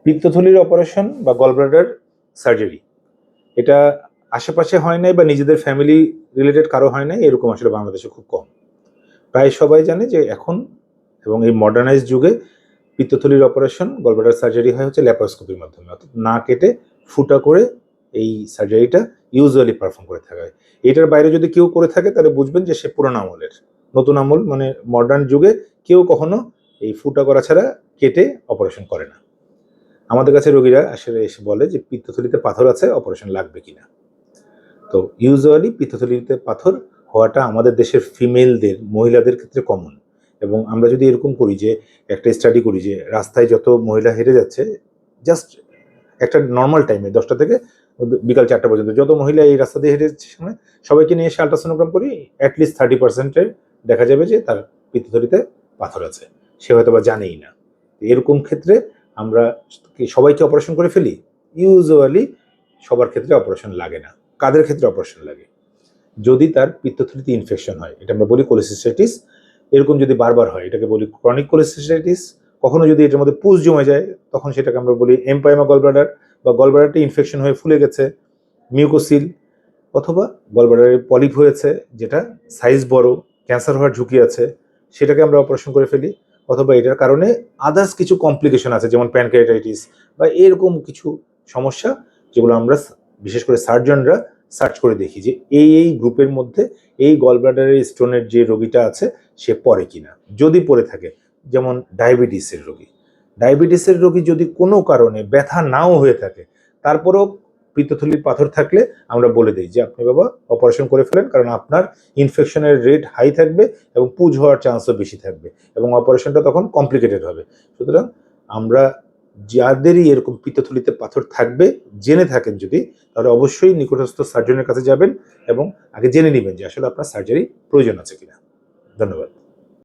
পিত্তথলির operation বা gallbladder surgery এটা আশেপাশে হয় নাই বা নিজেদের ফ্যামিলি রিলেটেড কারো হয় নাই এরকম আসলে বাংলাদেশে খুব কম। প্রায় সবাই জানে যে এখন এবং এই মডার্নাইজ যুগে পিত্তথলির অপারেশন গলব্লাডার সার্জারি হয় হচ্ছে ল্যাপারোস্কোপির মাধ্যমে, অর্থাৎ না কেটে ফুটা করে এই সার্জারিটা ইউজুয়ালি পারফর্ম করে থাকা হয়। এটার বাইরে যদি কেউ করে থাকে তাহলে বুঝবেন যে সে পুরোনো আমলের। নতুন আমল মানে মডার্ন যুগে কেউ কখনো এই ফুটা করা ছাড়া কেটে অপারেশন করে না। আমাদের কাছে রোগীরা আসলে এসে বলে যে পিত্তথলিতে পাথর আছে, অপারেশন লাগবে কিনা। তো ইউজুয়ালি পিত্তথলিতে পাথর হওয়াটা আমাদের দেশের ফিমেলদের, মহিলাদের ক্ষেত্রে কমন। এবং আমরা যদি এরকম করি যে একটা স্টাডি করি যে রাস্তায় যত মহিলা হেঁটে যাচ্ছে জাস্ট একটা নর্মাল টাইমে 10টা থেকে বিকাল 4টা পর্যন্ত যত মহিলা এই রাস্তা দিয়ে হেঁটে যাচ্ছে সামনে সবাইকে নিয়ে এসে আল্ট্রাসোনোগ্রাম করি, অ্যাটলিস্ট 30%-এর দেখা যাবে যে তার পিত্তথলিতে পাথর আছে, সে হয়তো বা জানেই না। এরকম ক্ষেত্রে আমরা সবাইকে অপারেশন করে ফেলি? ইউজুয়ালি সবার ক্ষেত্রে অপারেশন লাগে না। কাদের ক্ষেত্রে অপারেশন লাগে? যদি তার পিত্তথলিতে ইনফেকশন হয়, এটা আমরা বলি কোলিসিস্টাইটিস। এরকম যদি বারবার হয় এটাকে বলি ক্রনিক কোলিসিস্টাইটিস। কখনো যদি এটার মধ্যে পুষ জমে যায় তখন সেটাকে আমরা বলি এমপাইমা গলব্লাডার, বা গলব্লাডারটা ইনফেকশন হয়ে ফুলে গেছে, মিউকোসিল। অথবা গলব্লাডারে পলিপ হয়েছে যেটা সাইজ বড়, ক্যান্সার হওয়ার ঝুঁকি আছে, সেটাকে আমরা অপারেশন করে ফেলি। অথবা এটার কারণে আদার্স কিছু কমপ্লিকেশন আছে যেমন প্যানক্রিয়াটাইটিস বা এরকম কিছু সমস্যা, যেগুলো আমরা বিশেষ করে সার্জনরা সার্চ করে দেখি যে এই গ্রুপের মধ্যে এই গলব্লাডারের স্টোনের যে রোগীটা আছে সে পড়ে কিনা। যদি পড়ে থাকে, যেমন ডায়াবেটিসের রোগী যদি কোনো কারণে ব্যথা নাও হয়ে থাকে তারপরেও পিত্তথলির পাথর থাকলে আমরা বলে দিই যে আপনি বাবা অপারেশন করে ফেলেন, কারণ আপনার ইনফেকশনের রেট হাই থাকবে এবং পুজ হওয়ার চান্সও বেশি থাকবে এবং অপারেশনটা তখন কমপ্লিকেটেড হবে। সুতরাং আমরা যাদেরই এরকম পিত্তথলিতে পাথর থাকবে জেনে থাকেন যদি, তাহলে অবশ্যই নিকটস্থ সার্জনের কাছে যাবেন এবং আগে জেনে নেবেন যে আসলে আপনার সার্জারি প্রয়োজন আছে কিনা। ধন্যবাদ।